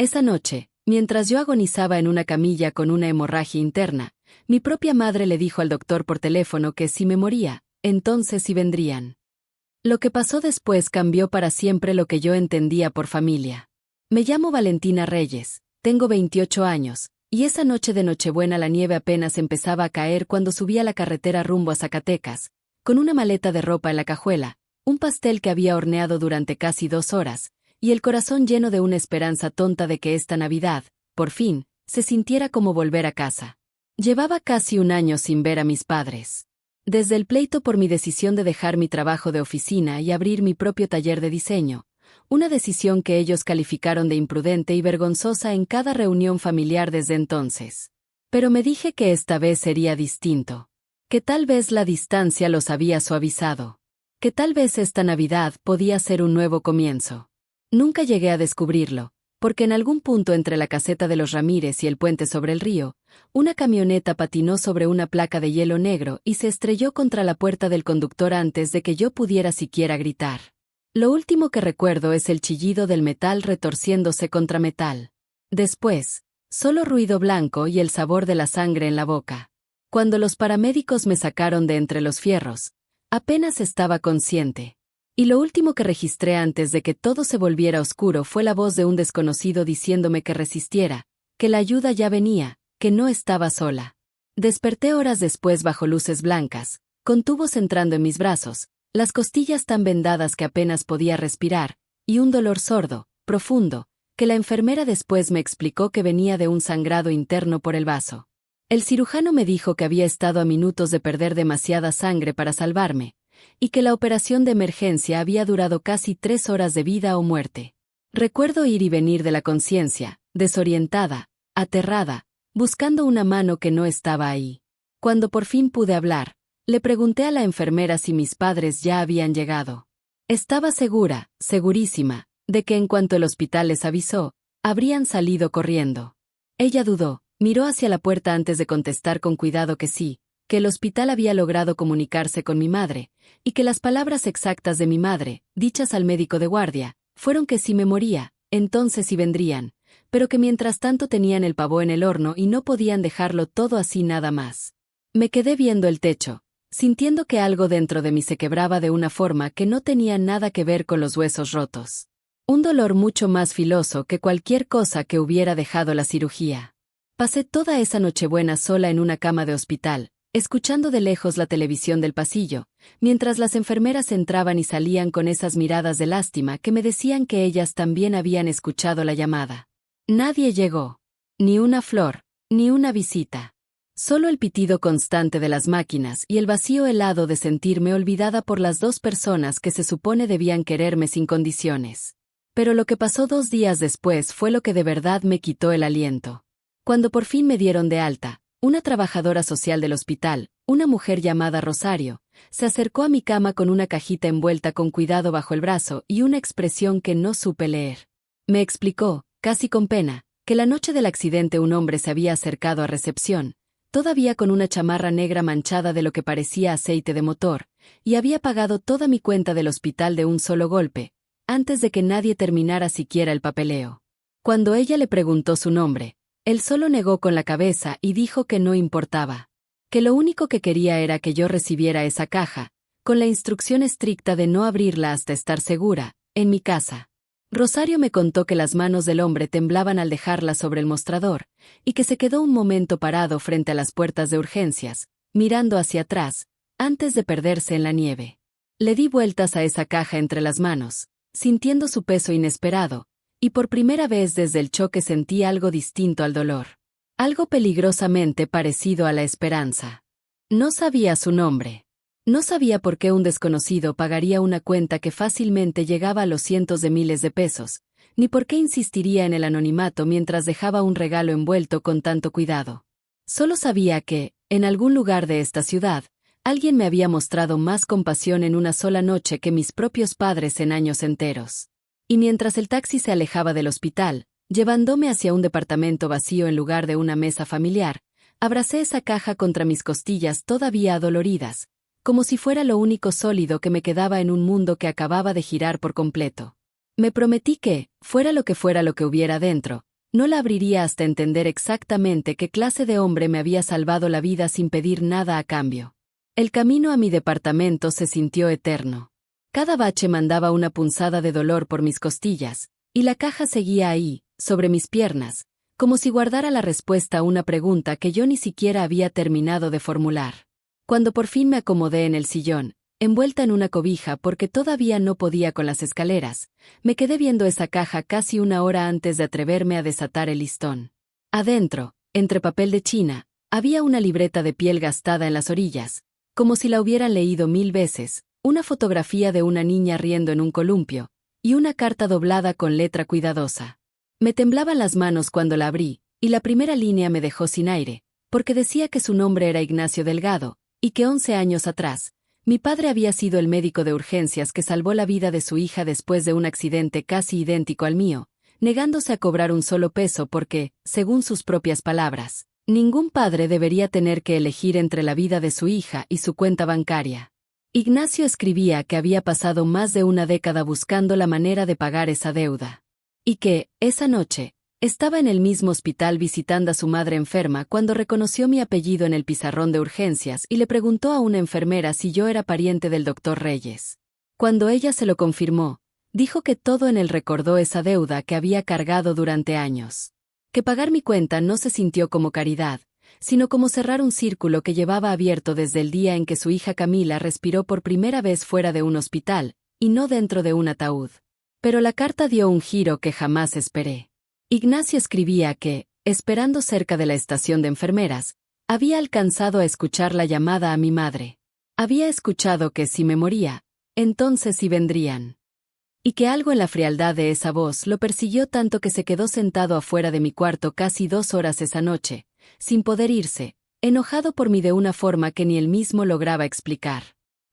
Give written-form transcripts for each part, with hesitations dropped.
Esa noche, mientras yo agonizaba en una camilla con una hemorragia interna, mi propia madre le dijo al doctor por teléfono que si me moría, entonces sí vendrían. Lo que pasó después cambió para siempre lo que yo entendía por familia. Me llamo Valentina Reyes, tengo 28 años, y esa noche de Nochebuena la nieve apenas empezaba a caer cuando subí a la carretera rumbo a Zacatecas, con una maleta de ropa en la cajuela, un pastel que había horneado durante casi 2 horas, y el corazón lleno de una esperanza tonta de que esta Navidad, por fin, se sintiera como volver a casa. Llevaba casi un año sin ver a mis padres. Desde el pleito por mi decisión de dejar mi trabajo de oficina y abrir mi propio taller de diseño, una decisión que ellos calificaron de imprudente y vergonzosa en cada reunión familiar desde entonces. Pero me dije que esta vez sería distinto. Que tal vez la distancia los había suavizado. Que tal vez esta Navidad podía ser un nuevo comienzo. Nunca llegué a descubrirlo, porque en algún punto entre la caseta de los Ramírez y el puente sobre el río, una camioneta patinó sobre una placa de hielo negro y se estrelló contra la puerta del conductor antes de que yo pudiera siquiera gritar. Lo último que recuerdo es el chillido del metal retorciéndose contra metal. Después, solo ruido blanco y el sabor de la sangre en la boca. Cuando los paramédicos me sacaron de entre los fierros, apenas estaba consciente. Y lo último que registré antes de que todo se volviera oscuro fue la voz de un desconocido diciéndome que resistiera, que la ayuda ya venía, que no estaba sola. Desperté horas después bajo luces blancas, con tubos entrando en mis brazos, las costillas tan vendadas que apenas podía respirar, y un dolor sordo, profundo, que la enfermera después me explicó que venía de un sangrado interno por el vaso. El cirujano me dijo que había estado a minutos de perder demasiada sangre para salvarme, y que la operación de emergencia había durado casi 3 horas de vida o muerte. Recuerdo ir y venir de la conciencia, desorientada, aterrada, buscando una mano que no estaba ahí. Cuando por fin pude hablar, le pregunté a la enfermera si mis padres ya habían llegado. Estaba segura, segurísima, de que en cuanto el hospital les avisó, habrían salido corriendo. Ella dudó, miró hacia la puerta antes de contestar con cuidado que sí, que el hospital había logrado comunicarse con mi madre, y que las palabras exactas de mi madre, dichas al médico de guardia, fueron que si me moría, entonces sí vendrían, pero que mientras tanto tenían el pavó en el horno y no podían dejarlo todo así nada más. Me quedé viendo el techo, sintiendo que algo dentro de mí se quebraba de una forma que no tenía nada que ver con los huesos rotos. Un dolor mucho más filoso que cualquier cosa que hubiera dejado la cirugía. Pasé toda esa Nochebuena sola en una cama de hospital, escuchando de lejos la televisión del pasillo, mientras las enfermeras entraban y salían con esas miradas de lástima que me decían que ellas también habían escuchado la llamada. Nadie llegó. Ni una flor, ni una visita. Solo el pitido constante de las máquinas y el vacío helado de sentirme olvidada por las 2 personas que se supone debían quererme sin condiciones. Pero lo que pasó 2 días después fue lo que de verdad me quitó el aliento. Cuando por fin me dieron de alta, una trabajadora social del hospital, una mujer llamada Rosario, se acercó a mi cama con una cajita envuelta con cuidado bajo el brazo y una expresión que no supe leer. Me explicó, casi con pena, que la noche del accidente un hombre se había acercado a recepción, todavía con una chamarra negra manchada de lo que parecía aceite de motor, y había pagado toda mi cuenta del hospital de un solo golpe, antes de que nadie terminara siquiera el papeleo. Cuando ella le preguntó su nombre, él solo negó con la cabeza y dijo que no importaba, que lo único que quería era que yo recibiera esa caja, con la instrucción estricta de no abrirla hasta estar segura, en mi casa. Rosario me contó que las manos del hombre temblaban al dejarla sobre el mostrador, y que se quedó un momento parado frente a las puertas de urgencias, mirando hacia atrás, antes de perderse en la nieve. Le di vueltas a esa caja entre las manos, sintiendo su peso inesperado, y por primera vez desde el choque sentí algo distinto al dolor. Algo peligrosamente parecido a la esperanza. No sabía su nombre. No sabía por qué un desconocido pagaría una cuenta que fácilmente llegaba a los cientos de miles de pesos, ni por qué insistiría en el anonimato mientras dejaba un regalo envuelto con tanto cuidado. Solo sabía que, en algún lugar de esta ciudad, alguien me había mostrado más compasión en una sola noche que mis propios padres en años enteros. Y mientras el taxi se alejaba del hospital, llevándome hacia un departamento vacío en lugar de una mesa familiar, abracé esa caja contra mis costillas todavía adoloridas, como si fuera lo único sólido que me quedaba en un mundo que acababa de girar por completo. Me prometí que, fuera lo que hubiera dentro, No la abriría hasta entender exactamente qué clase de hombre me había salvado la vida sin pedir nada a cambio. El camino a mi departamento se sintió eterno. Cada bache mandaba una punzada de dolor por mis costillas, y la caja seguía ahí, sobre mis piernas, como si guardara la respuesta a una pregunta que yo ni siquiera había terminado de formular. Cuando por fin me acomodé en el sillón, envuelta en una cobija porque todavía no podía con las escaleras, me quedé viendo esa caja casi una hora antes de atreverme a desatar el listón. Adentro, entre papel de China, había una libreta de piel gastada en las orillas, como si la hubieran leído 1000 veces, una fotografía de una niña riendo en un columpio, y una carta doblada con letra cuidadosa. Me temblaban las manos cuando la abrí, y la primera línea me dejó sin aire, porque decía que su nombre era Ignacio Delgado, y que 11 años atrás, mi padre había sido el médico de urgencias que salvó la vida de su hija después de un accidente casi idéntico al mío, negándose a cobrar un solo peso porque, según sus propias palabras, ningún padre debería tener que elegir entre la vida de su hija y su cuenta bancaria. Ignacio escribía que había pasado más de una década buscando la manera de pagar esa deuda. Y que, esa noche, estaba en el mismo hospital visitando a su madre enferma cuando reconoció mi apellido en el pizarrón de urgencias y le preguntó a una enfermera si yo era pariente del doctor Reyes. Cuando ella se lo confirmó, dijo que todo en él recordó esa deuda que había cargado durante años. Que pagar mi cuenta no se sintió como caridad, sino como cerrar un círculo que llevaba abierto desde el día en que su hija Camila respiró por primera vez fuera de un hospital, y no dentro de un ataúd. Pero la carta dio un giro que jamás esperé. Ignacio escribía que, esperando cerca de la estación de enfermeras, había alcanzado a escuchar la llamada a mi madre. Había escuchado que si me moría, entonces sí vendrían. Y que algo en la frialdad de esa voz lo persiguió tanto que se quedó sentado afuera de mi cuarto casi 2 horas esa noche, sin poder irse, enojado por mí de una forma que ni él mismo lograba explicar.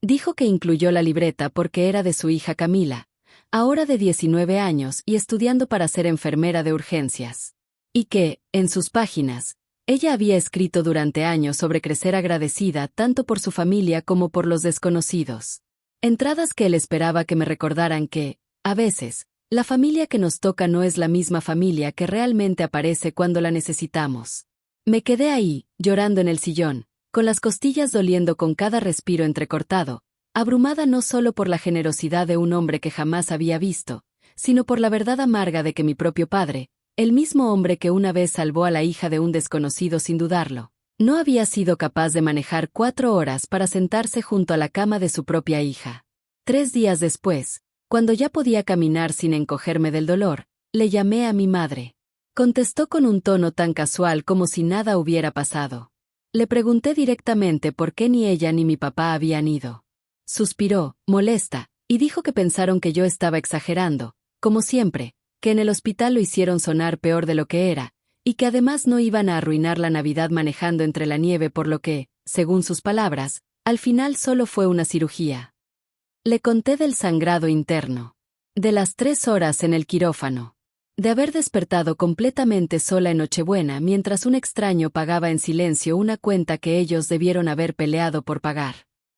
Dijo que incluyó la libreta porque era de su hija Camila, ahora de 19 años y estudiando para ser enfermera de urgencias. Y que, en sus páginas, ella había escrito durante años sobre crecer agradecida tanto por su familia como por los desconocidos. Entradas que él esperaba que me recordaran que, a veces, la familia que nos toca no es la misma familia que realmente aparece cuando la necesitamos. Me quedé ahí, llorando en el sillón, con las costillas doliendo con cada respiro entrecortado, abrumada no solo por la generosidad de un hombre que jamás había visto, sino por la verdad amarga de que mi propio padre, el mismo hombre que una vez salvó a la hija de un desconocido sin dudarlo, no había sido capaz de manejar 4 horas para sentarse junto a la cama de su propia hija. 3 días después, cuando ya podía caminar sin encogerme del dolor, le llamé a mi madre. Contestó con un tono tan casual como si nada hubiera pasado. Le pregunté directamente por qué ni ella ni mi papá habían ido. Suspiró, molesta, y dijo que pensaron que yo estaba exagerando, como siempre, que en el hospital lo hicieron sonar peor de lo que era, y que además no iban a arruinar la Navidad manejando entre la nieve por lo que, según sus palabras, al final solo fue una cirugía. Le conté del sangrado interno, de las 3 horas en el quirófano, de haber despertado completamente sola en Nochebuena mientras un extraño pagaba en silencio una cuenta que ellos debieron haber peleado por pagar.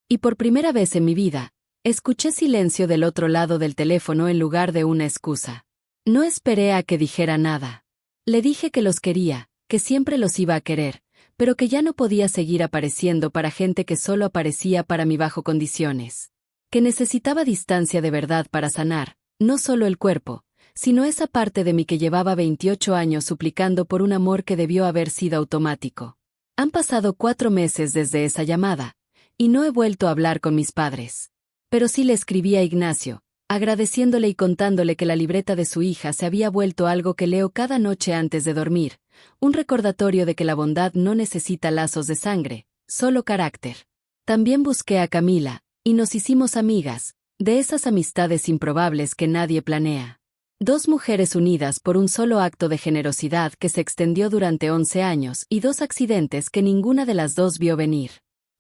Y por primera vez en mi vida, escuché silencio del otro lado del teléfono en lugar de una excusa. No esperé a que dijera nada. Le dije que los quería, que siempre los iba a querer, pero que ya no podía seguir apareciendo para gente que solo aparecía para mí bajo condiciones. Que necesitaba distancia de verdad para sanar, no solo el cuerpo, sino esa parte de mí que llevaba 28 años suplicando por un amor que debió haber sido automático. Han pasado 4 meses desde esa llamada, y no he vuelto a hablar con mis padres. Pero sí le escribí a Ignacio, agradeciéndole y contándole que la libreta de su hija se había vuelto algo que leo cada noche antes de dormir, un recordatorio de que la bondad no necesita lazos de sangre, solo carácter. También busqué a Camila, y nos hicimos amigas, de esas amistades improbables que nadie planea. 2 mujeres unidas por un solo acto de generosidad que se extendió durante 11 años y 2 accidentes que ninguna de las 2 vio venir.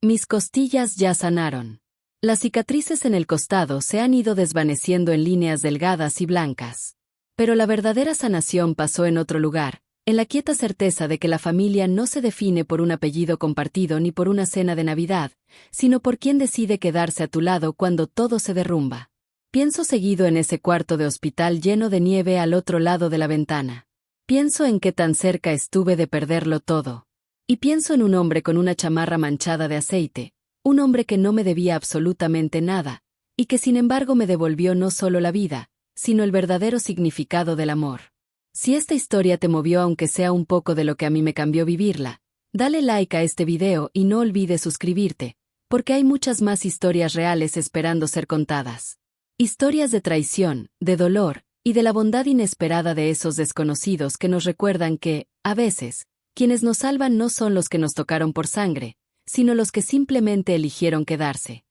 Mis costillas ya sanaron. Las cicatrices en el costado se han ido desvaneciendo en líneas delgadas y blancas. Pero la verdadera sanación pasó en otro lugar, en la quieta certeza de que la familia no se define por un apellido compartido ni por una cena de Navidad, sino por quien decide quedarse a tu lado cuando todo se derrumba. Pienso seguido en ese cuarto de hospital lleno de nieve al otro lado de la ventana. Pienso en qué tan cerca estuve de perderlo todo. Y pienso en un hombre con una chamarra manchada de aceite, un hombre que no me debía absolutamente nada, y que sin embargo me devolvió no solo la vida, sino el verdadero significado del amor. Si esta historia te movió aunque sea un poco de lo que a mí me cambió vivirla, dale like a este video y no olvides suscribirte, porque hay muchas más historias reales esperando ser contadas. Historias de traición, de dolor, y de la bondad inesperada de esos desconocidos que nos recuerdan que, a veces, quienes nos salvan no son los que nos tocaron por sangre, sino los que simplemente eligieron quedarse.